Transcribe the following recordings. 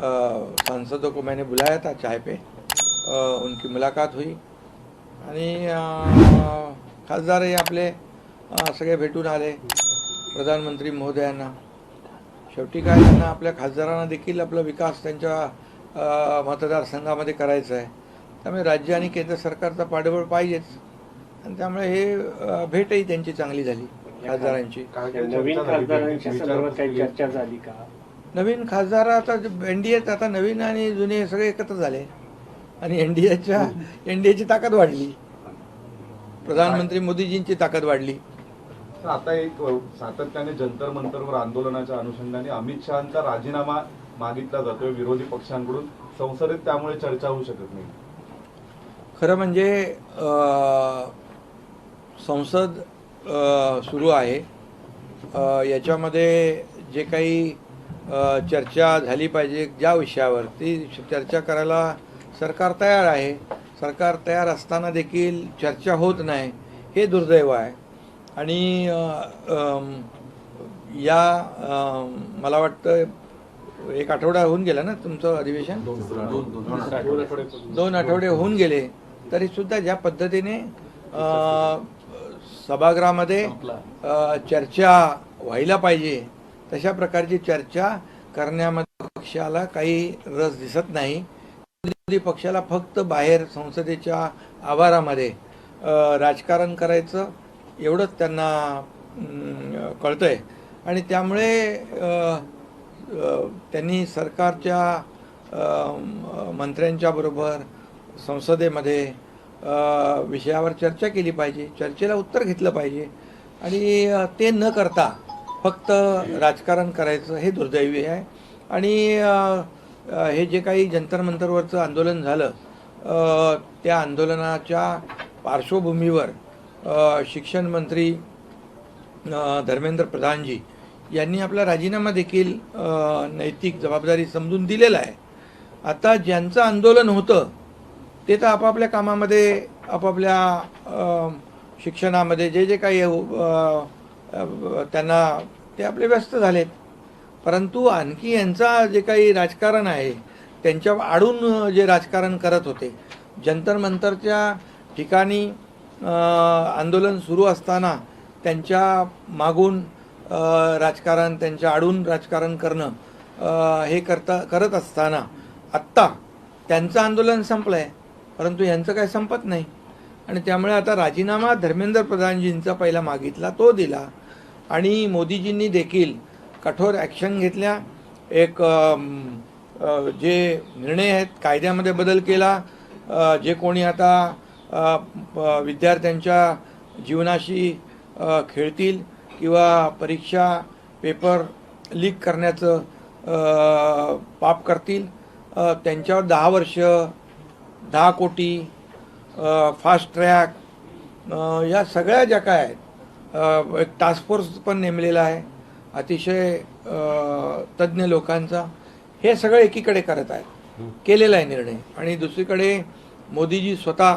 सांसदों को मैंने बुलाया था चाय पे, उनकी मुलाकात हुई आणि खासदारही आपले सगळे भेटून आले प्रधानमंत्री महोदयांना. शेवटी काय त्यांना आपल्या खासदारांना देखील आपला विकास त्यांच्या मतदारसंघामध्ये करायचा आहे. त्यामुळे राज्य आणि केंद्र सरकारचा पाठबळ पाहिजेच आणि त्यामुळे हे भेटही त्यांची चांगली झाली खासदारांची. नवीन खासदारांच्या संदर्भात काही चर्चा झाली का? नवीन खासदार आता एनडीएत आता नवीन आणि जुने सगळे एकत्र झाले आणि एनडीएची ताकद वाढली, प्रधानमंत्री मोदीजींची ताकद वाढली. आता एक सातत्याने जंतर मंतरवर आंदोलनाच्या अनुषंगाने अमित शहांचा राजीनामा मागितला जातोय विरोधी पक्षांकडून संसदेत, त्यामुळे चर्चा होऊ शकत नाही. खरं म्हणजे संसद सुरू आहे, याच्यामध्ये जे काही चर्चा झाली पाहिजे ज्या विषयावर ती चर्चा करायला सरकार तयार आहे. सरकार तयार असताना देखील चर्चा होत नाही, हे दुर्दैव आहे. आणि मला वाटतं एक आठवडा होऊन गेला ना तुमचं अधिवेशन, 2 आठवडे होऊन गेले तरी सुद्धा ज्या पद्धतीने सभागृहामध्ये चर्चा व्हायला पाहिजे तशा प्रकारची चर्चा करण्यामध्ये पक्षाला काही रस दिसत नाही. विरोधी पक्षाला फक्त बाहेर संसदेच्या आवारामध्ये राजकारण करायचं एवढंच त्यांना कळतंय आणि त्यामुळे त्यांनी सरकारच्या मंत्र्यांच्या बरोबर संसदेमध्ये विषयावर चर्चा केली पाहिजे, चर्चेला उत्तर घेतलं पाहिजे आणि ते न करता फक्त राजकारण करायचं हे दुर्दैवी आहे. आणि हे जे काही जंतर मंतरवरचं आंदोलन झालं त्या आंदोलनाच्या पार्श्वभूमीवर शिक्षण मंत्री धर्मेंद्र प्रधानजी यांनी आपला राजीनामा देखील नैतिक जबाबदारी समजून दिलेला आहे. आता ज्यांचं आंदोलन होतं ते तर आपापल्या कामामध्ये आपापल्या शिक्षणामध्ये जे काही त्यांना ते आपले व्यस्त झालेत, परंतु आणखी यांचा जे काही राजकारण आहे त्यांच्या आडून जे राजकारण करत होते, जंतर मंतरच्या ठिकाणी आंदोलन सुरू असताना त्यांच्या मागून राजकारण, त्यांच्या आडून राजकारण करणं हे करत असताना आत्ता त्यांचं आंदोलन संपलं आहे परंतु यांचं काय संपत नाही. आणि त्यामुळे आता राजीनामा धर्मेंद्र प्रधानजींचा पहिला मागितला, तो दिला आणि मोदीजींनी देखील कठोर ॲक्शन घेतल्या. एक जे निर्णय आहेत, कायद्यामध्ये बदल केला. जे कोणी आता विद्यार्थ्यांच्या जीवनाशी खेळतील किंवा परीक्षा पेपर लीक करण्याचं पाप करतील त्यांच्यावर 10 वर्ष, 10 कोटी, फास्ट ट्रॅक, या सगळ्या ज्या काय आहेत, एक टास्क फोर्स पण नेमलेला आहे अतिशय तज्ज्ञ लोकांचा. हे सगळं एकीकडे करत आहेत, केलेला आहे निर्णय. आणि दुसरीकडे मोदीजी स्वतः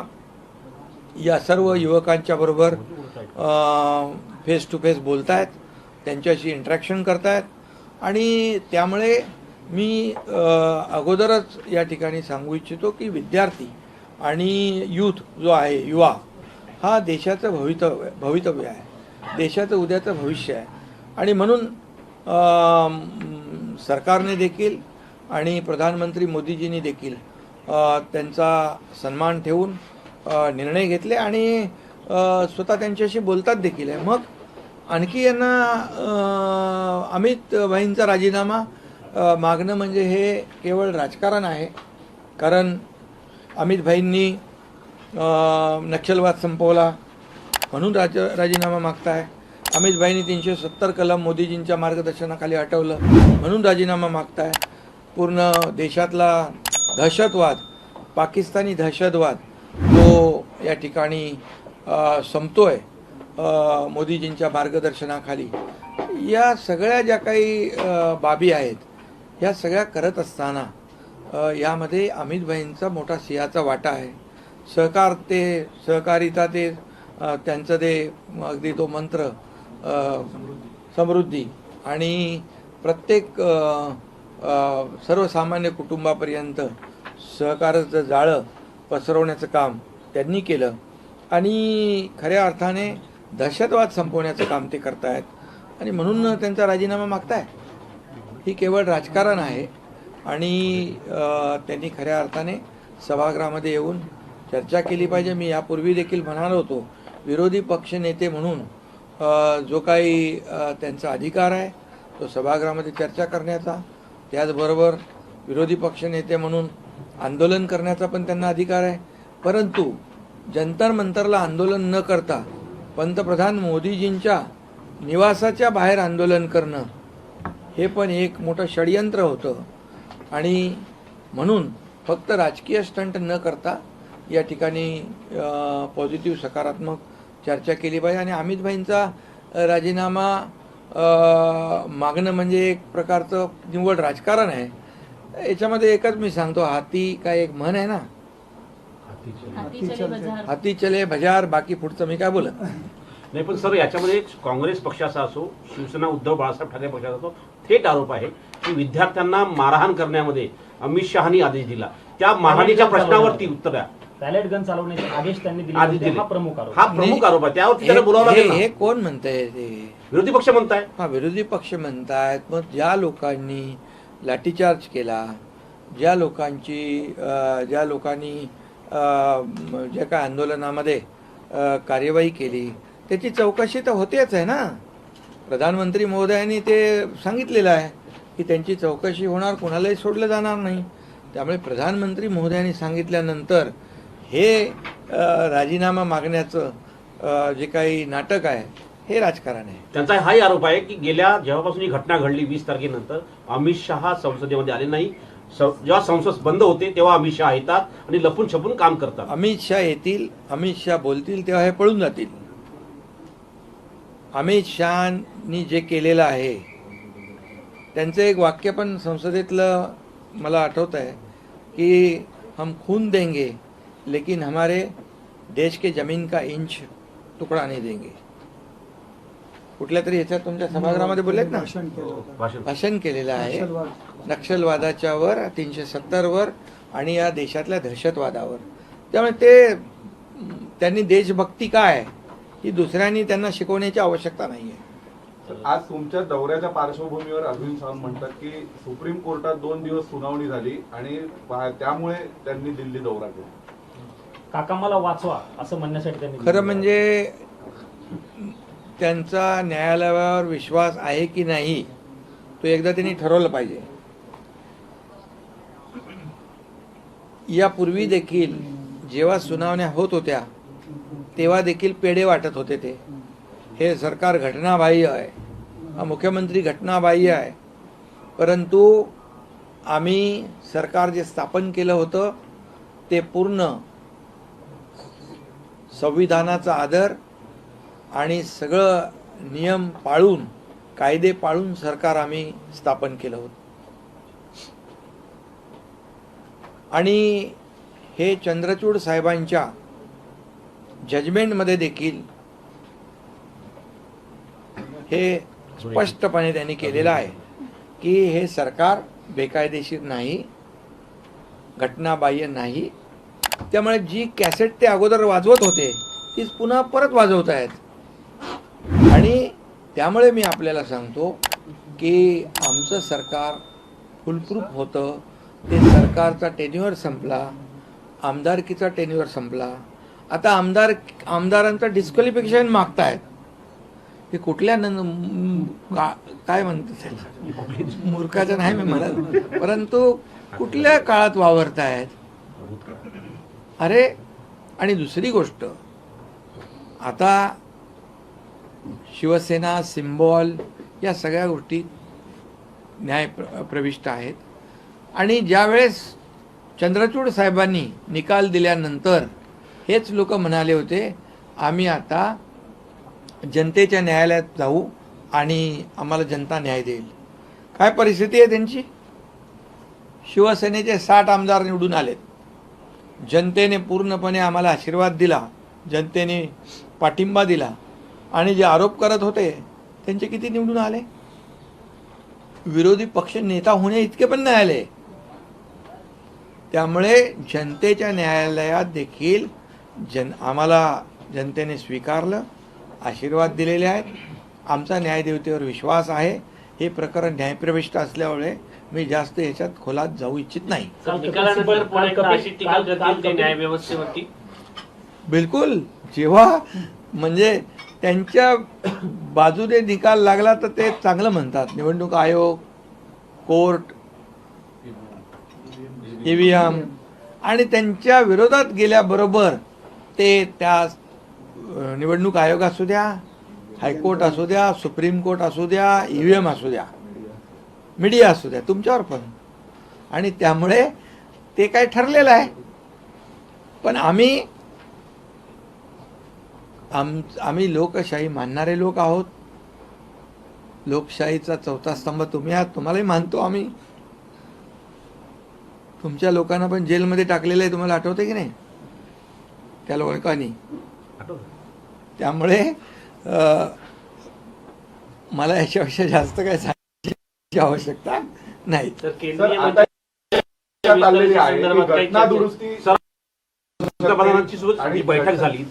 या सर्व युवकांच्या बरोबर फेस टू फेस बोलत आहेत, त्यांच्याशी इंटरॅक्शन करत आहेत. आणि त्यामुळे मी अगोदरच या ठिकाणी सांगू इच्छितो की विद्यार्थी आणि यूथ जो आहे, युवा हा देशाचं भवितव्य आहे, देशाचं उद्याचं भविष्य आहे. आणि म्हणून सरकारने देखील आणि प्रधानमंत्री मोदीजींनी देखील त्यांचा सन्मान ठेवून निर्णय घेतले आणि स्वतः त्यांच्याशी बोलतात देखील आहे. मग आणखी यांना अमित भाईंचा राजीनामा मागणं म्हणजे हे केवळ राजकारण आहे. कारण अमित भाईंनी नक्षलवाद संपवला म्हणून राजीनामा मागताय. अमित भाईंनी 370 कलम मोदीजींच्या मार्गदर्शनाखाली हटवलं म्हणून राजीनामा मागताय. पूर्ण देशातला दहशतवाद, पाकिस्तानी दहशतवाद तो या ठिकाणी संपतोय मोदीजींच्या मार्गदर्शनाखाली. या सगळ्या ज्या काही बाबी आहेत ह्या सगळ्या करत असताना यामध्ये अमित भाईंचा मोठा सिंहाचा वाटा आहे. सहकारिता ते त्यांचं ते अगदी तो मंत्र समृद्धी आणि प्रत्येक सर्वसामान्य कुटुंबापर्यंत सहकाराचं जाळं पसरवण्याचं काम त्यांनी केलं आणि खऱ्या अर्थाने दहशतवाद संपवण्याचं काम ते करतायत आणि म्हणून त्यांचा राजीनामा मागताय. ही केवळ राजकारण आहे आणि त्यांनी खऱ्या अर्थाने सभागृहामध्ये येऊन चर्चा केली पाहिजे. मी यापूर्वी देखील म्हणालो होतो, विरोधी पक्षनेते म्हणून जो काही त्यांचा अधिकार आहे तो सभागृहामध्ये चर्चा करण्याचा, त्याचबरोबर विरोधी पक्षनेते म्हणून आंदोलन करण्याचा पण त्यांना अधिकार आहे. परंतु जंतर मंतरला आंदोलन न करता पंतप्रधान मोदीजींच्या निवासाच्या बाहेर आंदोलन करणं हे पण एक मोठं षडयंत्र होतं आणि म्हणून फक्त राजकीय स्टंट न करता या ठिकाणी पॉझिटिव्ह सकारात्मक चर्चा केली पाहिजे. आणि अमित भाईंचा राजीनामा मागणं म्हणजे एक प्रकारचं निव्वळ राजकारण आहे. याच्यामध्ये एकच मी सांगतो, हाती काय एक म्हण आहे ना, हाती चले बजार, बाकी पुढचं मी काय बोलत नाही. पण सर, याच्यामध्ये काँग्रेस पक्षाचा असो, शिवसेना उद्धव बाळासाहेब ठाकरे पक्षाचा असो, थेट आरोप आहे की विद्यार्थ्यांना मारहाण करण्यामध्ये अमित शहानी आदेश दिला. त्या मारहाणीच्या प्रश्नावरती उत्तर द्या. पॅलेट गन चालवण्याचे आदेश त्यांनी दिले, हा प्रमुख आरोप आहे. त्यावरती त्याला बोलावं लागेल ना. हे कोण म्हणतंय? ते विरोधी पक्ष म्हणताय. हा, विरोधी पक्ष म्हणतायत. मग ज्या लोकांनी लाठीचार्ज केला, ज्या लोकांनी ज्या काय आंदोलनामध्ये कार्यवाही केली त्याची चौकशी तर होतेच आहे ना. प्रधानमंत्री महोदयांनी ते सांगितलेलं आहे की त्यांची चौकशी होणार, कोणालाही सोडलं जाणार नाही. त्यामुळे प्रधानमंत्री महोदयांनी सांगितल्यानंतर हे राजीनामा मागण्याचं जे काही नाटक आहे हे राजकारण आहे. त्यांचा हाही आरोप आहे की गेल्या जेव्हापासून ही घटना घडली 20 तारखेनंतर अमित शहा संसदेमध्ये आले नाही. जेव्हा संसद बंद होते तेव्हा अमित शहा येतात आणि लपून छपून काम करतात. अमित शहा येतील, अमित शहा बोलतील तेव्हा हे पळून जातील. अमित शहानी जे केलेलं आहे त्यांचं एक वाक्य पण संसदेतलं मला आठवत आहे की हम खून देंगे लेकिन हमारे देश के जमीन का इंच तुकडा नहीं देंगे. कुठल्या तरी ह्याच्यात तुमच्या सभागृहामध्ये बोललेत ना, भाषण केलेलं आहे नक्षलवादाच्या वर, 370 वर आणि या देशातल्या दहशतवादावर. त्यामुळे त्यांनी देशभक्ती काय ही दुसऱ्यांनी त्यांना शिकवण्याची आवश्यकता नाही आहे. आज तुमच्या दौऱ्याच्या पार्श्वभूमीवर अरविंद सावंत म्हणतात की सुप्रीम कोर्टात 2 दिवस सुनावणी झाली आणि त्यामुळे त्यांनी दिल्ली दौरा केला. काका मला वाचवा असं म्हणण्यासाठी त्यांनी खरं म्हणजे त्यांचा न्यायालयावर विश्वास आहे की नाही तो एकदा त्यांनी ठरवलं पाहिजे. यापूर्वी देखील जेव्हा सुनावण्या होत होत्या तेव्हा देखील पेढे वाटत होते. ते हे सरकार घटनाबाह्य आहे, हा मुख्यमंत्री घटनाबाह्य आहे. परंतु आम्ही सरकार जे स्थापन केलं होतं ते पूर्ण संविधानाचा आदर आणि सगळं नियम पाळून, कायदे पाळून सरकार आम्ही स्थापन केलं होतं. आणि हे चंद्रचूड साहेबांच्या जजमेंटमध्ये देखील हे स्पष्टपणे त्यांनी केलेलं आहे की हे सरकार बेकायदेशीर नाही, घटनाबाह्य नाही. त्यामुळे जी कॅसेट ते अगोदर वाजवत होते तीच पुन्हा परत वाजवत आहेत. आणि त्यामुळे मी आपल्याला सांगतो की आमचं सरकार फुलप्रूफ होतं. ते सरकारचा टेन्युअर संपला, आमदारकीचा टेन्युअर संपला. आता आमदारांचं डिस्क्वालिफिकेशन मागतायत. हे कुठल्या काय म्हणतात त्याला, मूर्खाचं नाही मी म्हणत, परंतु कुठल्या काळात वावरतायत. अरे, आणि दुसरी गोष्ट, आता शिवसेना, सिम्बॉल या सगळ्या गोष्टी न्याय प्रविष्ट आहेत. आणि ज्यावेळेस चंद्रचूड साहेबांनी निकाल दिल्यानंतर हेच लोक म्हणाले होते आम्ही आता जनतेच्या न्यायालयात जाऊ आणि आम्हाला जनता न्याय देईल. काय परिस्थिती आहे त्यांची? शिवसेनेचे 60 आमदार निवडून आलेत. जनतेने पूर्णपणे आम्हाला आशीर्वाद दिला, जनतेने पाठिंबा दिला. आणि जे आरोप करत होते त्यांचे किती निवडून आले? विरोधी पक्ष नेता होणे इतके पण नाही आले. त्यामुळे जनतेच्या न्यायालयात देखील आम्हाला जनतेने स्वीकारलं, आशीर्वाद दिलेले आहेत. आमचा न्यायदेवतेवर विश्वास आहे. हे प्रकरण न्यायप्रविष्ट असल्यामुळे मी जास्त याच्यात खोलात जाऊ इच्छित नाही. निकालानंतर पुन्हा एकदा अशी टीका करतील ते न्यायव्यवस्थेवरती. बिलकुल. जेव्हा म्हणजे त्यांच्या बाजूने निकाल लागला तर ते चांगलं म्हणतात. निवडणूक आयोग, कोर्ट, EVM आणि त्यांच्या विरोधात गेल्याबरोबर ते त्या निवडणूक आयोग असू द्या, हायकोर्ट असू द्या, सुप्रीम कोर्ट असू द्या, EVM असू द्या, मीडिया असू द्या, तुमच्यावर पण. आणि त्यामुळे ते काय ठरलेलं आहे. पण आम्ही लोकशाही मानणारे लोक आहोत. लोकशाहीचा चौथा स्तंभ तुम्ही आहात, तुम्हालाही मानतो आम्ही. तुमच्या लोकांना पण जेलमध्ये टाकलेलं आहे, तुम्हाला आठवते की नाही त्या लोकांनी. त्यामुळे मला याच्यापेक्षा जास्त काय सांगण्याची आवश्यकता नाही. तर सर, केंद्रीय आता चाललेली आहे की संदर्भात काही घटना चर्चा- दुरुस्ती पंतप्रधानांची सोबत आणि जी बैठक झाली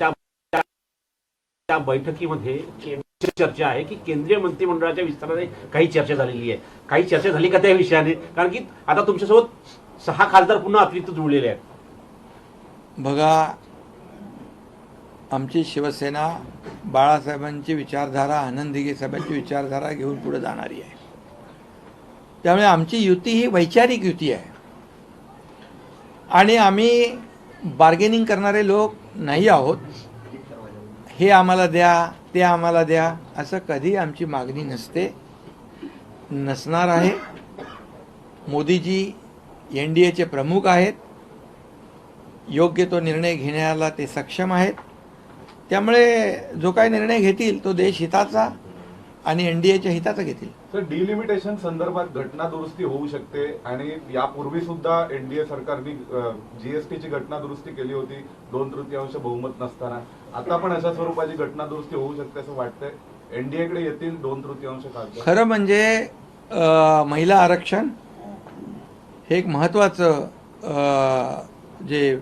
त्या बैठकीमध्ये चर्चा आहे की केंद्रीय मंत्रिमंडळाच्या विस्ताराने काही चर्चा झालेली आहे. काही चर्चा झाली का त्या विषयाने? कारण की आता तुमच्यासोबत 6 खासदार पुन्हा अतिरिक्त जुळलेले आहेत. बघा, आमची शिवसेना बाळासाहेबांची विचारधारा, आनंद दिघे साहेबांची विचारधारा घेऊन पुढे जाणारी आहे. त्यामुळे आमची युती ही वैचारिक युती आहे आणि आम्ही बार्गेनिंग करणारे लोक नाही आहोत. हे आम्हाला द्या, ते आम्हाला द्या, असं कधी आमची मागणी नसते, नसणार आहे. मोदीजी NDAचे प्रमुख आहेत. योग्य तो निर्णय घेण्याला ते सक्षम आहेत. त्यामुळे जो काही निर्णय घेतील तो देश हिताचा आणि NDAच्या हिताचा घेतील. सर, डिलिमिटेशन संदर्भात घटना दुरुस्ती होऊ शकते आणि यापूर्वी सुद्धा NDA सरकारने GSTची घटना दुरुस्ती केली होती 2/3 बहुमत नसताना. आता पण अशा स्वरूपाची घटना दुरुस्ती होऊ शकते असं वाटतंय. NDA कडे येतील 2/3 खासदार. खरं म्हणजे महिला आरक्षण हे एक महत्त्वाचं जे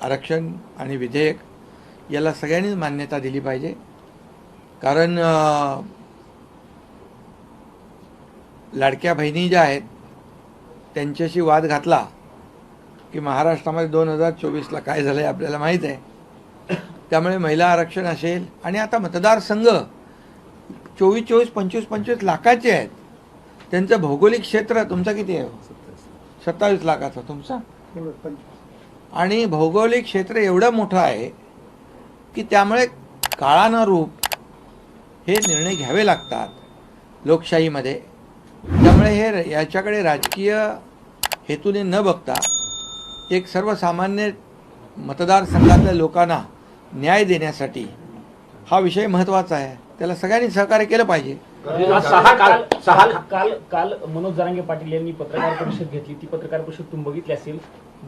आरक्षण आणि विधेयक याला सगळ्यांनीच मान्यता दिली पाहिजे. कारण लाडक्या बहिणी ज्या आहेत त्यांच्याशी वाद घातला की महाराष्ट्रामध्ये 2024ला काय झालं आहे आपल्याला माहीत आहे. त्यामुळे महिला आरक्षण असेल आणि आता मतदारसंघ 24, 25 लाखाचे आहेत. त्यांचं भौगोलिक क्षेत्र तुमचं किती आहे? 27 लाखाचं तुमचं. आणि भौगोलिक क्षेत्र एवढं मोठं आहे की त्यामुळे काळानुरूप हे निर्णय घ्यावे लागतात लोकशाहीमध्ये. त्यामुळे हे याच्याकडे राजकीय हेतूने न बघता एक सर्वसामान्य मतदारसंघातल्या लोकांना न्याय देण्यासाठी हा विषय महत्त्वाचा आहे. त्याला सगळ्यांनी सहकार्य केलं पाहिजे. काल मनोज जरांगे पाटील यांनी पत्रकार परिषद घेतली. ती पत्रकार परिषद तुम्ही बघितली असेल.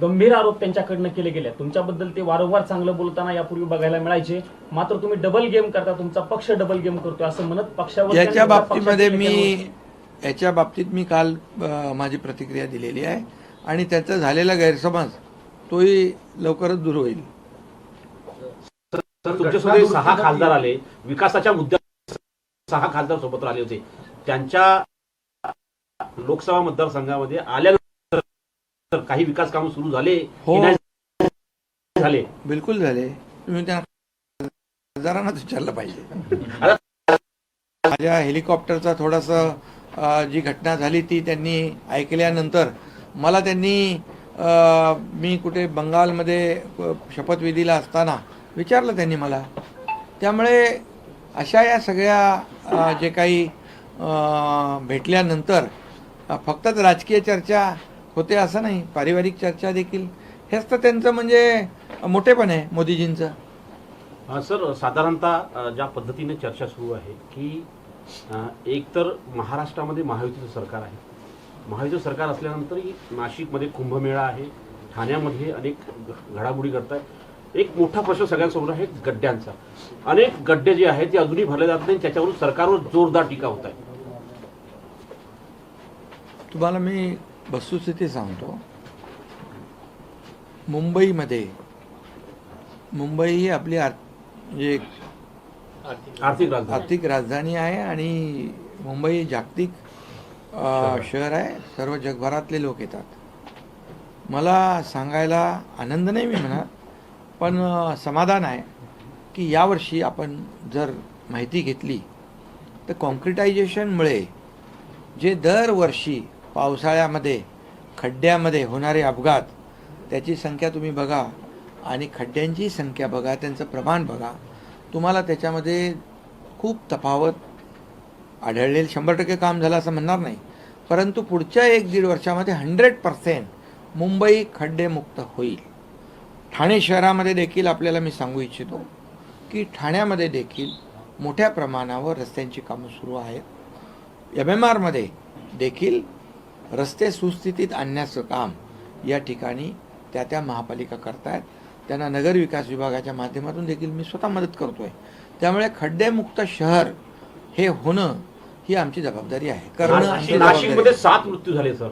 गंभीर आरोप त्यांच्याकडनं केले गेले. तुमच्याबद्दल ते वारंवार चांगलं बोलताना यापूर्वी बघायला मिळायचे. मात्र तुम्ही डबल गेम करता, तुमचा पक्ष डबल गेम करतोय असं म्हणत पक्षावर याच्या बाबतीत मी काल माझी प्रतिक्रिया दिलेली आहे आणि त्याचा झालेला गैरसमज तोही लवकरच दूर होईल. तर तुमच्यासोबत 6 खासदार आले, विकासाच्या मुद्द्यावर 6 खासदार सोबत आले होते. त्यांच्या लोकसभा मतदारसंघामध्ये आल्यानंतर काही विकास कामं सुरू झाले हो, की नाही झाले? बिलकुल झाले. तुम्ही त्या खासदारांनाच विचारलं पाहिजे. माझ्या हेलिकॉप्टरचा थोडासा जी घटना झाली ती त्यांनी ऐकल्यानंतर मला त्यांनी मी कुठे बंगालमध्ये शपथविधीला असताना विचारलं त्यांनी मला. त्यामुळे अशा या सगळ्या जे काही भेटल्यानंतर फक्तच राजकीय चर्चा होते असं नाही, पारिवारिक चर्चा देखील. हेच तर त्यांचं म्हणजे मोठेपण आहे मोदीजींचं. सर, साधारणतः ज्या पद्धतीने चर्चा सुरू आहे की एक तर महाराष्ट्रामध्ये महायुतीचं सरकार आहे. महायुतीचं सरकार असल्यानंतरही नाशिकमध्ये कुंभमेळा आहे, ठाण्यामध्ये अनेक घडामोडी घडत आहेत. एक मोठा प्रश्न सगळ्यांसमोर आहे गड्ड्यांचा. अनेक गड्डे जे आहेत ते अजूनही भरले जात नाही. त्याच्यावरून सरकारवर जोरदार टीका होत आहे. तुम्हाला मी वस्तुस्थिती सांगतो. मुंबई ही आपली म्हणजे आर्थिक राजधानी. आर्थिक राजधानी आहे आणि मुंबई जागतिक शहर आहे. सर्व जगभरातले लोक येतात. मला सांगायला आनंद नाही मी म्हणत, पण समाधान आहे की यावर्षी आपण जर माहिती घेतली तर कॉन्क्रिटायझेशनमुळे जे दरवर्षी पावसाळ्यामध्ये खड्ड्यामध्ये होणारे अपघात त्याची संख्या तुम्ही बघा आणि खड्ड्यांची संख्या बघा, त्यांचं प्रमाण बघा, तुम्हाला त्याच्यामध्ये खूप तफावत आढळलेलं. 100% काम झालं असं म्हणणार नाही, परंतु पुढच्या 1-1.5 वर्षामध्ये 100% मुंबई खड्डेमुक्त होईल. ठाणे शहरामध्ये देखील आपल्याला मी सांगू इच्छितो की ठाण्यामध्ये देखील मोठ्या प्रमाणावर रस्त्यांची कामं सुरू आहेत. MMRमध्ये देखील रस्ते सुस्थितीत आणण्याचं काम या ठिकाणी त्या महापालिका करतायत. त्यांना नगर विकास विभागाच्या माध्यमातून देखील मी स्वतः मदत करतो आहे. त्यामुळे खड्डेमुक्त शहर हे होणं ही आमची जबाबदारी आहे. करणं आमची नाशिकमध्ये जबाबदारी 7 मृत्यू झाले सर.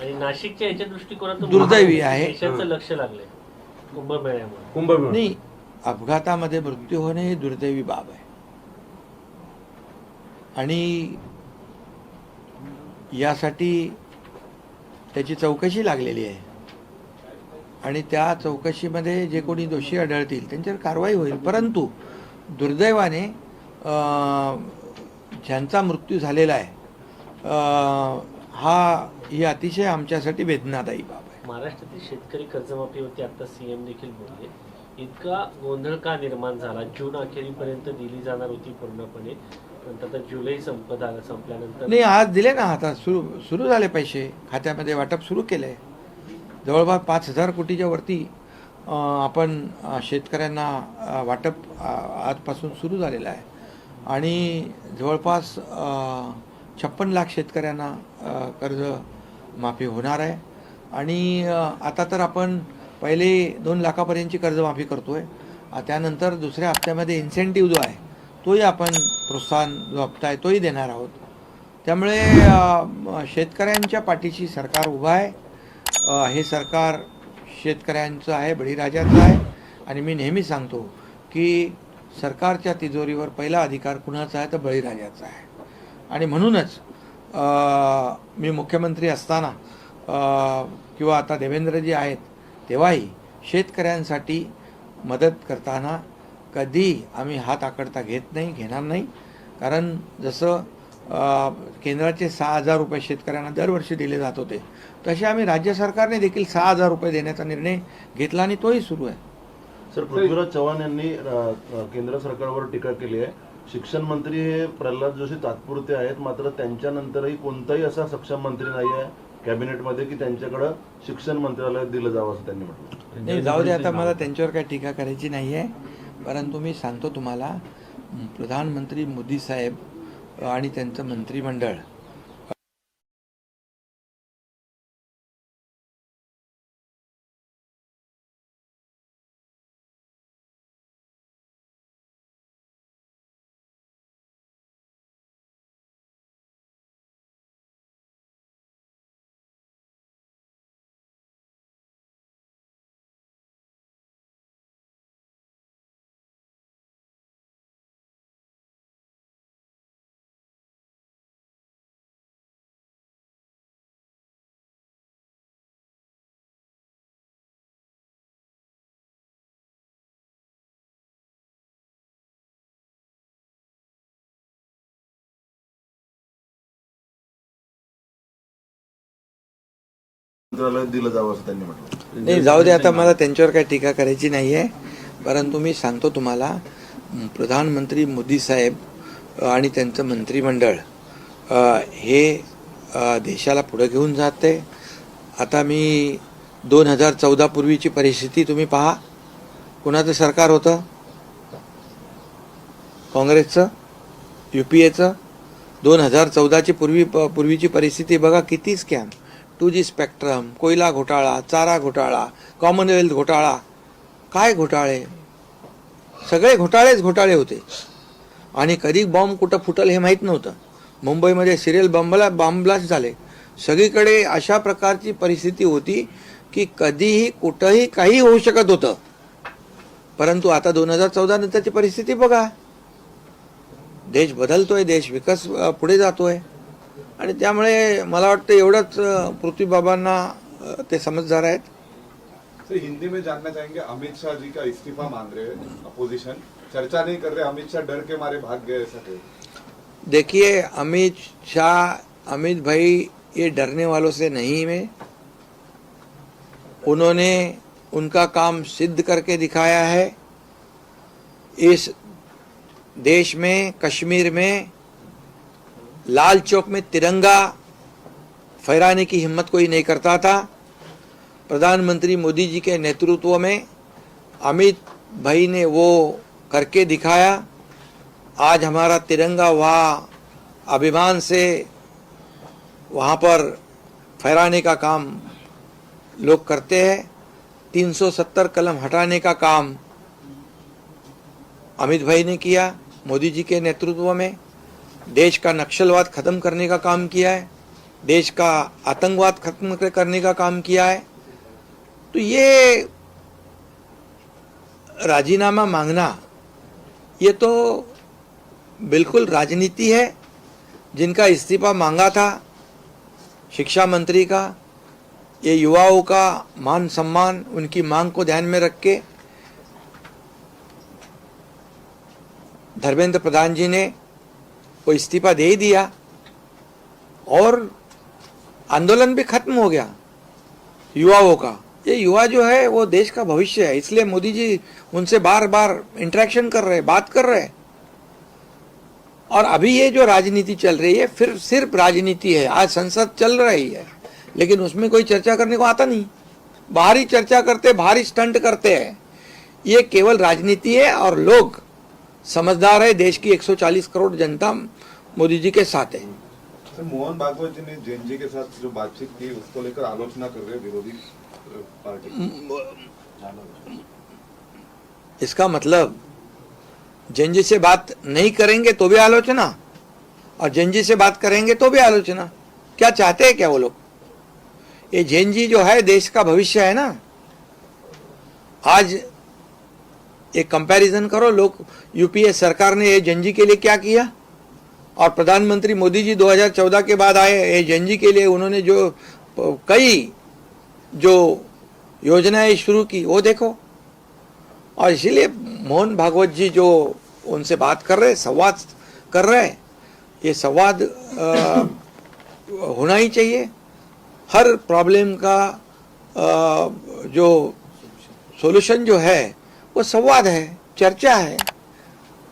आणि नाशिकच्या याच्या दृष्टिकोनातून दुर्दैवी आहे. देशाचं लक्ष लागलंय कुंभमेळ्यामुळे. कुंभमेळा नाही, अपघातामध्ये मृत्यू होणे ही दुर्दैवी बाब आहे आणि यासाठी त्याची चौकशी लागलेली आहे आणि त्या चौकशीमध्ये जे कोणी दोषी आढळतील त्यांच्यावर कारवाई होईल. परंतु दुर्दैवाने ज्यांचा मृत्यू झालेला आहे ही अतिशय आमच्यासाठी वेदनादायी बाब आहे. महाराष्ट्रातील शेतकरी कर्जमाफीवरती आता CM देखील बोलले. इतका गोंधळ का निर्माण झाला? जून अखेरीपर्यंत दिली जाणार होती पूर्णपणे, नंतर आता जुलै संपल्यानंतर नाही, आज दिले ना. आता सुरू झाले, पैसे खात्यामध्ये वाटप सुरू केलं आहे. जवळपास 5,000 कोटीच्या वरती आपण शेतकऱ्यांना वाटप आजपासून सुरू झालेलं आहे आणि जवळपास 56 लाख शेतकऱ्यांना कर्ज माफी होणार आहे. आणि आता तर आपण पहिले 2 लाखापर्यंतची कर्जमाफी करतो आहे. त्यानंतर दुसऱ्या हप्त्यामध्ये इन्सेंटिव्ह जो आहे तोही आपण प्रोत्साहन जो हप्ता आहे तोही देणार आहोत. त्यामुळे शेतकऱ्यांच्या पाठीशी सरकार उभा आहे. हे सरकार शेतकऱ्यांचं आहे, बळीराजाचं आहे. आणि मी नेहमी सांगतो की सरकारच्या तिजोरीवर पहिला अधिकार कुणाचा आहे तर बळीराजाचा आहे. आणि म्हणूनच मी मुख्यमंत्री असताना किंवा आता देवेंद्रजी आहेत तेव्हाही शेतकऱ्यांसाठी मदत करताना कधी आम्ही हात आकडता घेणार नाही. कारण जसं केंद्राचे 6,000 रुपये शेतकऱ्यांना दरवर्षी दिले जात होते, तसे आम्ही राज्य सरकारने देखील 6,000 रुपये देण्याचा निर्णय घेतला आणि तोही सुरू आहे. सर, पृथ्वीराज चव्हाण यांनी केंद्र सरकारवर टीका केली आहे. शिक्षण मंत्री हे प्रल्हाद जोशी तात्पुरते आहेत, मात्र त्यांच्यानंतरही कोणताही असा सक्षम मंत्री नाही आहे कॅबिनेटमध्ये की त्यांच्याकडे शिक्षण मंत्रालय दिलं जावं असं त्यांनी म्हटलं. नाही, जाऊ दे, आता मला त्यांच्यावर काही टीका करायची नाही आहे. परंतु मी सांगतो तुम्हाला, प्रधानमंत्री मोदी साहेब आणि त्यांचं मंत्रिमंडळ मंत्रालय दिलं जावं असं त्यांनी म्हटलं. नाही, जाऊ दे, आता मला त्यांच्यावर काही टीका करायची नाही आहे. परंतु मी सांगतो तुम्हाला, प्रधानमंत्री मोदी साहेब आणि त्यांचं मंत्रिमंडळ हे देशाला पुढे घेऊन जाते. आता मी 2014 पूर्वीची परिस्थिती तुम्ही पहा. कोणाचं सरकार होतं? काँग्रेसचं, UPAचं. 2014ची पूर्वीची परिस्थिती बघा. किती स्कॅम, 2G स्पेक्ट्रम, कोयला घोटाळा, चारा घोटाळा, कॉमनवेल्थ घोटाळा, काय घोटाळे, सगळे घोटाळे होते. आणि कधी बॉम्ब कुठं फुटल हे माहीत नव्हतं. मुंबईमध्ये सिरियल बॉम्ब ब्लास्ट झाले. सगळीकडे अशा प्रकारची परिस्थिती होती की कधीही कुठंही काही होऊ शकत होतं. परंतु आता 2014 नंतरची परिस्थिती बघा. देश बदलतोय, देश पुढे जातोय. आणि त्यामुळे मला वाटतं एवढंच पृथ्वीबाबांना ते समजदार आहेत. सर, हिंदी में जानना चाहेंगे, अमित शाह जी का इस्तीफा मांग रहे हैं अपोजिशन, चर्चा नहीं कर रहे, अमित शाह डर के मारे भाग गए, ऐसा कहे. देखिए, अमित भाई ये डरने वालों से नहीं है. उन्होंने उनका काम सिद्ध करके दिखाया है. इस देश में, कश्मीर में लाल चौक में तिरंगा फहराने की हिम्मत कोई नहीं करता था. प्रधानमंत्री मोदी जी के नेतृत्व में अमित भाई ने वो करके दिखाया. आज हमारा तिरंगा वहाँ अभिमान से वहाँ पर फहराने का काम लोग करते हैं. 370 कलम हटाने का काम अमित भाई ने किया, मोदी जी के नेतृत्व में. देश का नक्सलवाद खत्म करने का काम किया है, देश का आतंकवाद खत्म करने का काम किया है. तो ये राजीनामा मांगना ये तो बिल्कुल राजनीति है. जिनका इस्तीफा मांगा था शिक्षा मंत्री का, ये युवाओं का मान सम्मान, उनकी मांग को ध्यान में रख के धर्मेंद्र प्रधान जी ने वो इस्तीफा दे ही दिया और आंदोलन भी खत्म हो गया युवाओं का. ये युवा जो है वो देश का भविष्य है, इसलिए मोदी जी उनसे बार बार इंटरेक्शन कर रहे, बात कर रहे. और अभी ये जो राजनीति चल रही है फिर सिर्फ राजनीति है. आज संसद चल रही है लेकिन उसमें कोई चर्चा करने को आता नहीं. बाहरी चर्चा करते, बाहरी स्टंट करते हैं. ये केवल राजनीति है और लोग समझदार है. देश की 140 करोड़ जनता मोदी जी के साथ है. सर, मोहन भागवत जी ने जैन जी के साथ जो बातचीत की उसको लेकर आलोचना कर रहे हैं विरोधी पार्टी. इसका मतलब जैन जी से बात नहीं करेंगे तो भी आलोचना और जैन जी से बात करेंगे तो भी आलोचना. क्या चाहते हैं क्या वो लोग? ये जैन जी जो है देश का भविष्य है ना. आज एक कंपैरिजन करो, लोग यूपीए सरकार ने ये जैन जी के लिए क्या किया और प्रधानमंत्री मोदी जी 2014 के बाद आए. ये जैन जी के लिए उन्होंने जो कई जो योजनाएं शुरू की वो देखो. और इसीलिए मोहन भागवत जी जो उनसे बात कर रहे, संवाद कर रहे, ये संवाद होना ही चाहिए. हर प्रॉब्लम का जो सॉल्यूशन जो है वो संवाद है, चर्चा है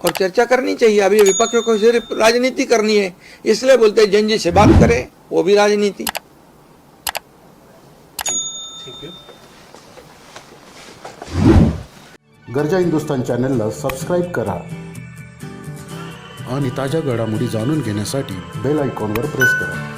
और चर्चा करनी चाहिए. अभी विपक्ष को सिर्फ राजनीति करनी है, इसलिए बोलते हैं जैन जी से बात करें, वो भी राजनीति. गरजा हिंदुस्तान चॅनलला सबस्क्राईब करा आणि ताज्या घडामोडी जाणून घेण्यासाठी बेल आयकॉनवर प्रेस करा.